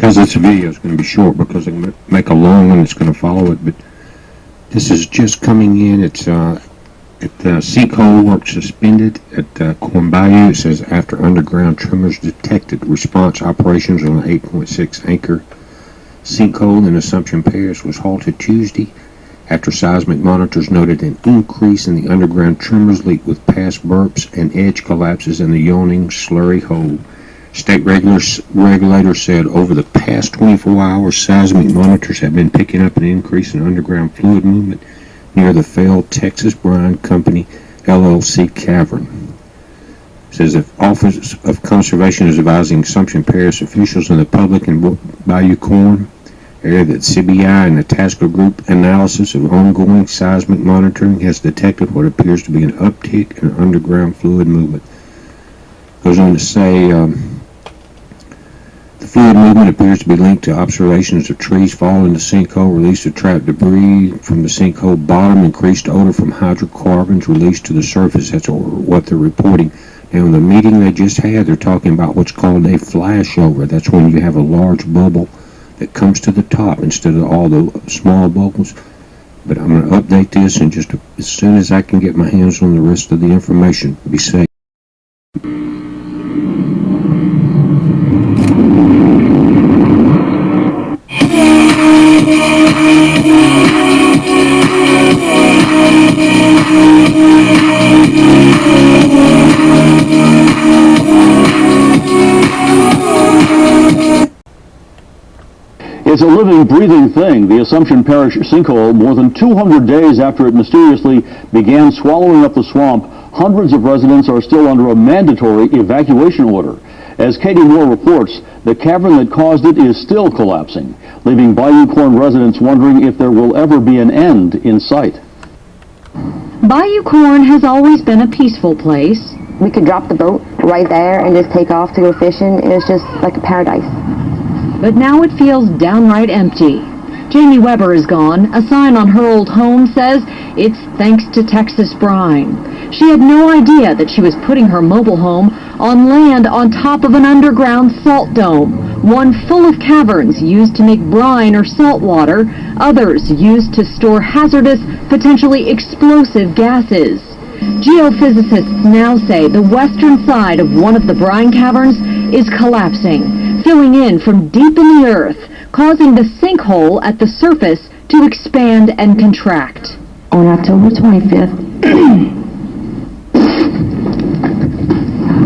because this video is going to be short, because I can make a long one that's going to follow it, but this is just coming in. It's at Sinkhole work suspended at Corn Bayou. It says after underground tremors detected, response operations on the 8.6 anchor Sinkhole in Assumption Parish was halted Tuesday after seismic monitors noted an increase in the underground tremors leak with past burps and edge collapses in the yawning slurry hole. State regulators said over the past 24 hours, seismic monitors have been picking up an increase in underground fluid movement near the failed Texas Brine Company LLC cavern. It says the Office of Conservation is advising Assumption Parish officials and the public in Bayou Corn area that CBI and the Tasker Group analysis of ongoing seismic monitoring has detected what appears to be an uptick in underground fluid movement. Goes on to say the fluid movement appears to be linked to observations of trees falling in the sinkhole, release of trapped debris from the sinkhole bottom, increased odor from hydrocarbons released to the surface. That's what they're reporting. Now, in the meeting they just had, they're talking about what's called a flashover. That's when you have a large bubble that comes to the top instead of all the small bubbles. But I'm going to update this, and just as soon as I can get my hands on the rest of the information, be safe. It's a living, breathing thing, the Assumption Parish sinkhole. More than 200 days after it mysteriously began swallowing up the swamp, hundreds of residents are still under a mandatory evacuation order. As Katie Moore reports, the cavern that caused it is still collapsing, leaving Bayou Corn residents wondering if there will ever be an end in sight. Bayou Corn has always been a peaceful place. We could drop the boat right there and just take off to go fishing. It was just like a paradise. But now it feels downright empty. Jamie Weber is gone. A sign on her old home says it's thanks to Texas Brine. She had no idea that she was putting her mobile home on land on top of an underground salt dome, one full of caverns used to make brine or salt water, others used to store hazardous, potentially explosive gases. Geophysicists now say the western side of one of the brine caverns is collapsing, filling in from deep in the earth, causing the sinkhole at the surface to expand and contract. On October 25th,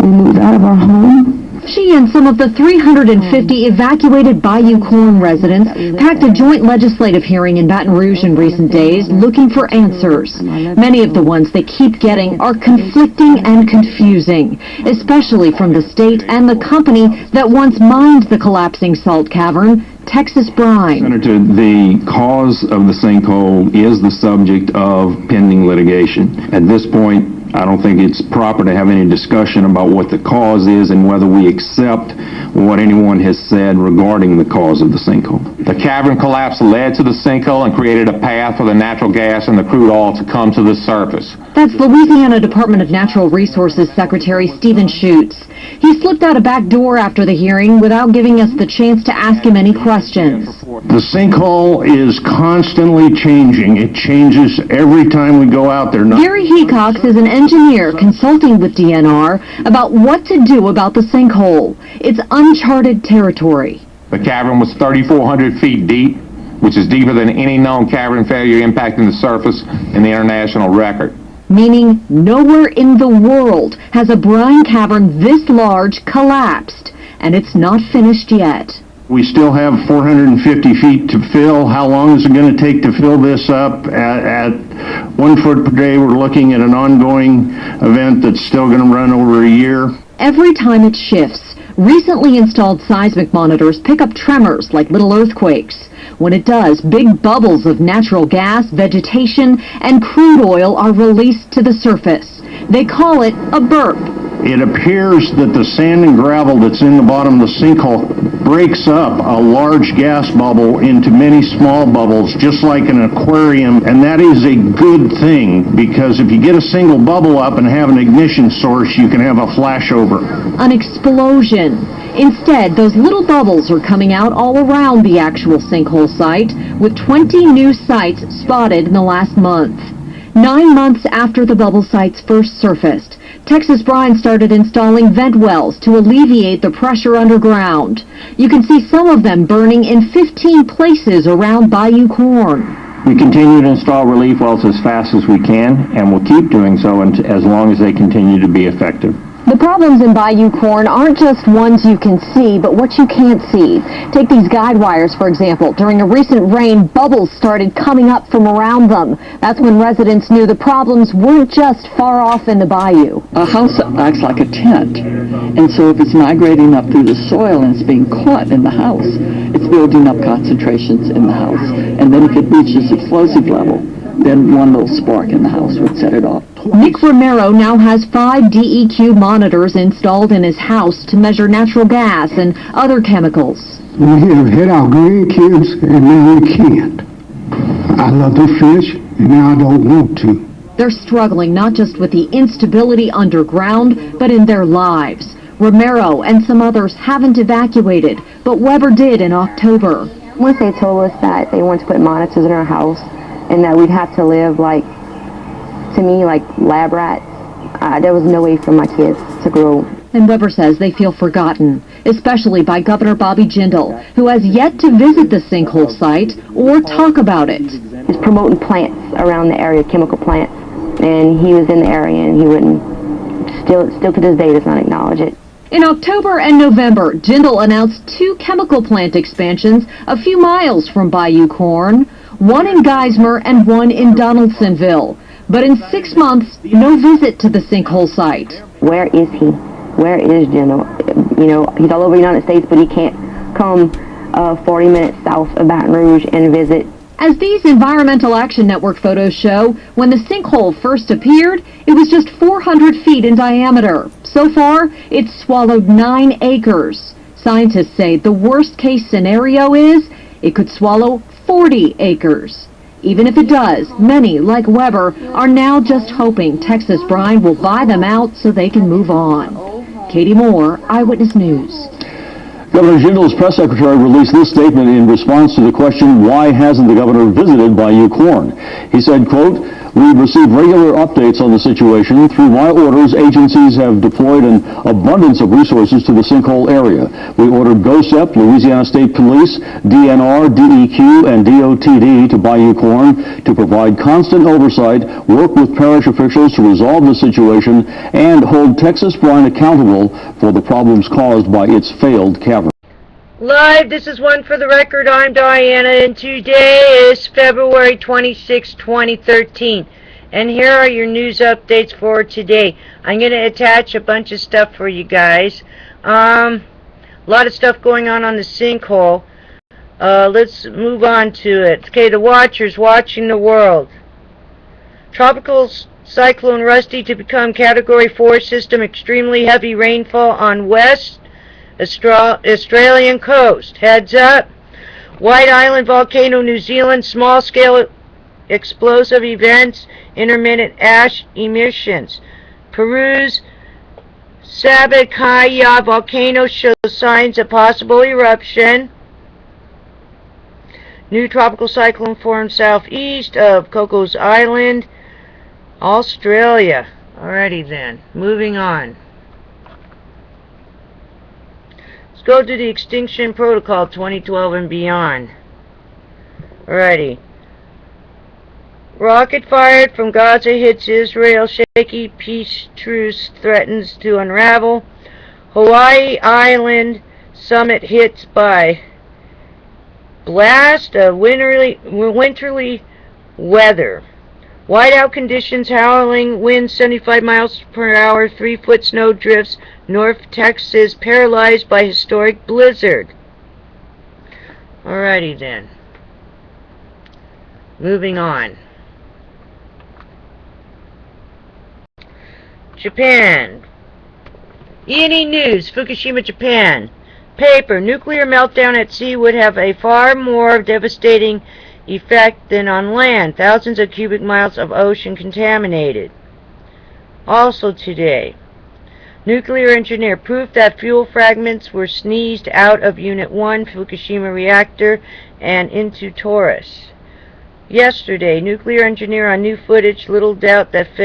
we moved out of our home. She and some of the 350 evacuated Bayou Corn residents packed a joint legislative hearing in Baton Rouge in recent days looking for answers. Many of the ones they keep getting are conflicting and confusing, especially from the state and the company that once mined the collapsing salt cavern, Texas Brine. Senator, the cause of the sinkhole is the subject of pending litigation. At this point, I don't think it's proper to have any discussion about what the cause is and whether we accept what anyone has said regarding the cause of the sinkhole. The cavern collapse led to the sinkhole and created a path for the natural gas and the crude oil to come to the surface. That's Louisiana Department of Natural Resources Secretary Stephen Schutz. He slipped out a back door after the hearing without giving us the chance to ask him any questions. The sinkhole is constantly changing. It changes every time we go out there. Gary Hecox is an engineer consulting with DNR about what to do about the sinkhole. It's uncharted territory. The cavern was 3,400 feet deep, which is deeper than any known cavern failure impacting the surface in the international record. Meaning nowhere in the world has a brine cavern this large collapsed, and it's not finished yet. We still have 450 feet to fill. How long is it going to take to fill this up? At 1 foot per day, we're looking at an ongoing event that's still going to run over a year. Every time it shifts, recently installed seismic monitors pick up tremors like little earthquakes. When it does, big bubbles of natural gas, vegetation, and crude oil are released to the surface. They call it a burp. it appears that the sand and gravel that's in the bottom of the sinkhole breaks up a large gas bubble into many small bubbles, just like an aquarium, and that is a good thing, because if you get a single bubble up and have an ignition source, you can have a flashover. An explosion. Instead, those little bubbles are coming out all around the actual sinkhole site, with 20 new sites spotted in the last month. 9 months after the bubble sites first surfaced, Texas Brine started installing vent wells to alleviate the pressure underground. You can see some of them burning in 15 places around Bayou Corn. We continue to install relief wells as fast as we can, and we'll keep doing so as long as they continue to be effective. The problems in Bayou Corn aren't just ones you can see, but what you can't see. Take these guide wires, for example. During a recent rain, bubbles started coming up from around them. That's when residents knew the problems weren't just far off in the bayou. A house acts like a tent, and so if it's migrating up through the soil and it's being caught in the house, it's building up concentrations in the house. And then if it reaches explosive level, then one little spark in the house would set it off. Nick Romero now has 5 DEQ monitors installed in his house to measure natural gas and other chemicals. We have had our grandkids, and now we can't. I love to fish, and now I don't want to. They're struggling not just with the instability underground, but in their lives. Romero and some others haven't evacuated, but Weber did in October. Once they told us that they wanted to put monitors in our house and that we'd have to live like, to me, like lab rats, there was no way for my kids to grow. And Weber says they feel forgotten, especially by Governor Bobby Jindal, who has yet to visit the sinkhole site or talk about it. He's promoting plants around the area, chemical plants, and he was in the area and he wouldn't, still to this day does not acknowledge it. In October and November, Jindal announced 2 chemical plant expansions a few miles from Bayou Corn, one in Geismar and one in Donaldsonville. But in 6 months, no visit to the sinkhole site. Where is he? Where is Jindal? You know, he's all over the United States, but he can't come 40 minutes south of Baton Rouge and visit. As these Environmental Action Network photos show, when the sinkhole first appeared, it was just 400 feet in diameter. So far, it's swallowed 9 acres. Scientists say the worst-case scenario is it could swallow 40 acres. Even if it does, many, like Weber, are now just hoping Texas Brine will buy them out so they can move on. Katie Moore, Eyewitness News. Governor Jindal's press secretary released this statement in response to the question, why hasn't the governor visited Bayou Corn? He said, quote, "We've received regular updates on the situation. Through my orders, agencies have deployed an abundance of resources to the sinkhole area. We ordered GOSEP, Louisiana State Police, DNR, DEQ, and DOTD to Bayou Corn to provide constant oversight, work with parish officials to resolve the situation, and hold Texas Brine accountable for the problems caused by its failed cavern." Live, this is One for the Record. I'm Diana, and today is February 26, 2013. And here are your news updates for today. I'm going to attach a bunch of stuff for you guys. A lot of stuff going on the sinkhole. Let's move on to it. Okay, the Watchers watching the world. Tropical Cyclone Rusty to become Category 4 system. Extremely heavy rainfall on West Australian coast. Heads up. White Island volcano, New Zealand, small scale explosive events, intermittent ash emissions. Peru's Sabacaya volcano shows signs of possible eruption. New tropical cyclone formed southeast of Cocos Island, Australia. Alrighty then, moving on. Let's go to the Extinction Protocol 2012 and beyond. Alrighty. Rocket fired from Gaza hits Israel. Shaky peace truce threatens to unravel. Hawaii Island summit hits by blast of winterly weather. Whiteout conditions, howling winds 75 miles per hour, 3-foot snow drifts, North Texas paralyzed by historic blizzard. Alrighty then. Moving on. Japan. ENENEWS, Fukushima, Japan. Paper, nuclear meltdown at sea would have a far more devastating effect than on land. Thousands of cubic miles of ocean contaminated. Also today, nuclear engineer proof that fuel fragments were sneezed out of Unit 1 Fukushima reactor and into Taurus. Yesterday, nuclear engineer on new footage, little doubt that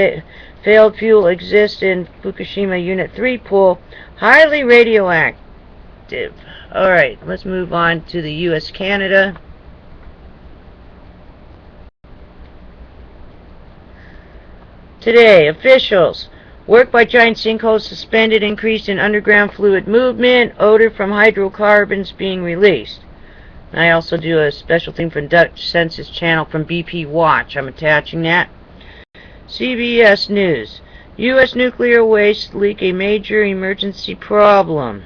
failed fuel exists in Fukushima Unit 3 pool, highly radioactive. Alright, let's move on to the U.S. Canada. Today, officials. Work by giant sinkholes suspended, increase in underground fluid movement, odor from hydrocarbons being released. I also do a special thing from DUTCHSINSE channel from BPWATCH. I'm attaching that. CBS News. U.S. nuclear waste leak a major emergency problem.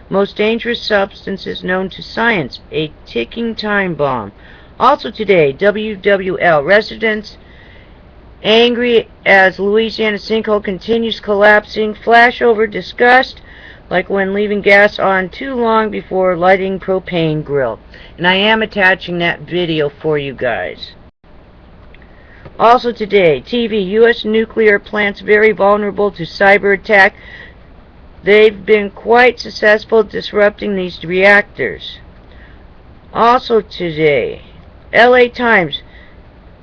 Most dangerous substances known to science. A ticking time bomb. Also today, WWL. Residents angry as Louisiana sinkhole continues collapsing. Flashover disgust, like when leaving gas on too long before lighting propane grill. And I am attaching that video for you guys. Also today, TV, U.S. nuclear plants very vulnerable to cyber attack. They've been quite successful disrupting these reactors. Also today, LA Times,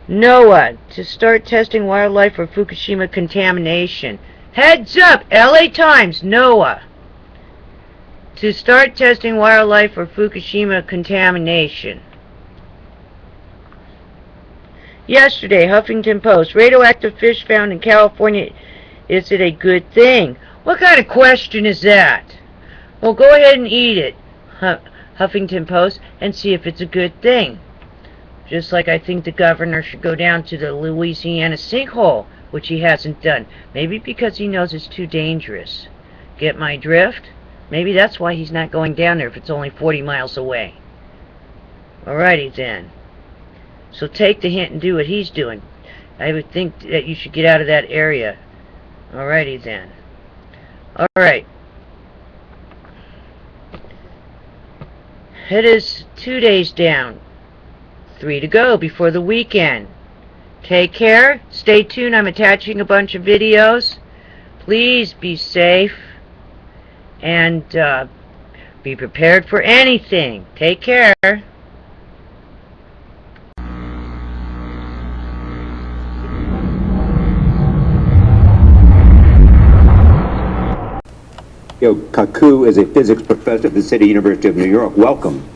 NOAA to start testing wildlife for Fukushima contamination. Heads up, LA Times, NOAA to start testing wildlife for Fukushima contamination. Yesterday, Huffington Post, radioactive fish found in California. Is it a good thing? What kind of question is that? Well, go ahead and eat it, Huffington Post, and see if it's a good thing. Just like I think the governor should go down to the Louisiana sinkhole, which he hasn't done. Maybe because he knows it's too dangerous. Get my drift? Maybe that's why he's not going down there if it's only 40 miles away. Alrighty then. So take the hint and do what he's doing. I would think that you should get out of that area. Alrighty then. Alright. It is 2 days down. 3 to go before the weekend. Take care. Stay tuned. I'm attaching a bunch of videos. Please be safe. And be prepared for anything. Take care. Kaku is a physics professor at the City University of New York. Welcome.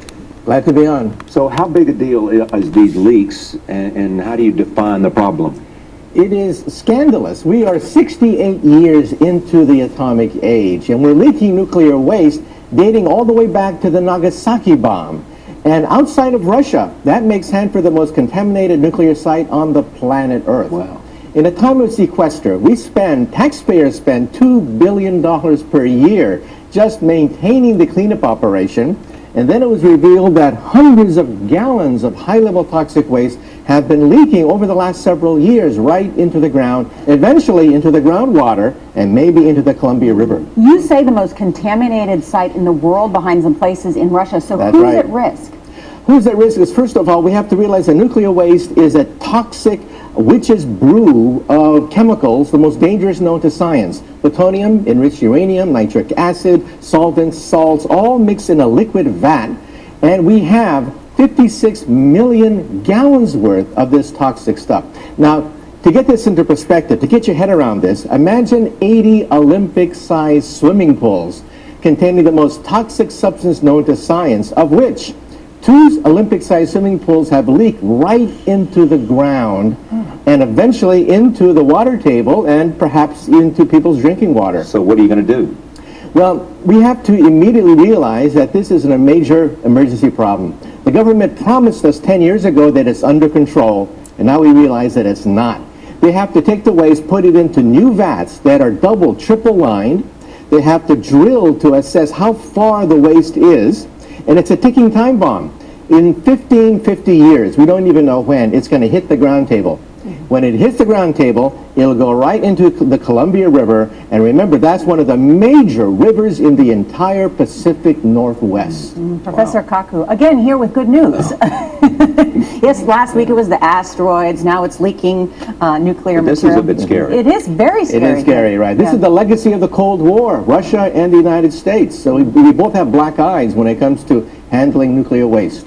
Glad to be on. So how big a deal is these leaks, and how do you define the problem? It is scandalous. We are 68 years into the atomic age, and we're leaking nuclear waste dating all the way back to the Nagasaki bomb. And outside of Russia, that makes Hanford the most contaminated nuclear site on the planet Earth. Wow. In a time of sequester, taxpayers spend $2 billion per year just maintaining the cleanup operation. And then it was revealed that hundreds of gallons of high-level toxic waste have been leaking over the last several years right into the ground, eventually into the groundwater, and maybe into the Columbia River. You say the most contaminated site in the world behind some places in Russia, so That's who's right. at risk? Who's at risk is, first of all, we have to realize that nuclear waste is a toxic witch's brew of chemicals, the most dangerous known to science. Plutonium, enriched uranium, nitric acid, solvents, salts, all mixed in a liquid vat. And we have 56 million gallons worth of this toxic stuff. Now, to get this into perspective, to get your head around this, imagine 80 Olympic-sized swimming pools containing the most toxic substance known to science, of which 2 Olympic-sized swimming pools have leaked right into the ground and eventually into the water table and perhaps into people's drinking water. So what are you going to do? Well, we have to immediately realize that this is a major emergency problem. The government promised us 10 years ago that it's under control, and now we realize that it's not. They have to take the waste, put it into new vats that are double, triple lined. They have to drill to assess how far the waste is, and it's a ticking time bomb. In 50 years, we don't even know when, it's going to hit the ground table. When it hits the ground table, it'll go right into the Columbia River. And remember, that's one of the major rivers in the entire Pacific Northwest. Professor Kaku, again here with good news. Yes, last week it was the asteroids. Now it's leaking nuclear material. This is a bit scary. It is very scary. It is scary, right? This is the legacy of the Cold War, Russia and the United States. So we both have black eyes when it comes to handling nuclear waste.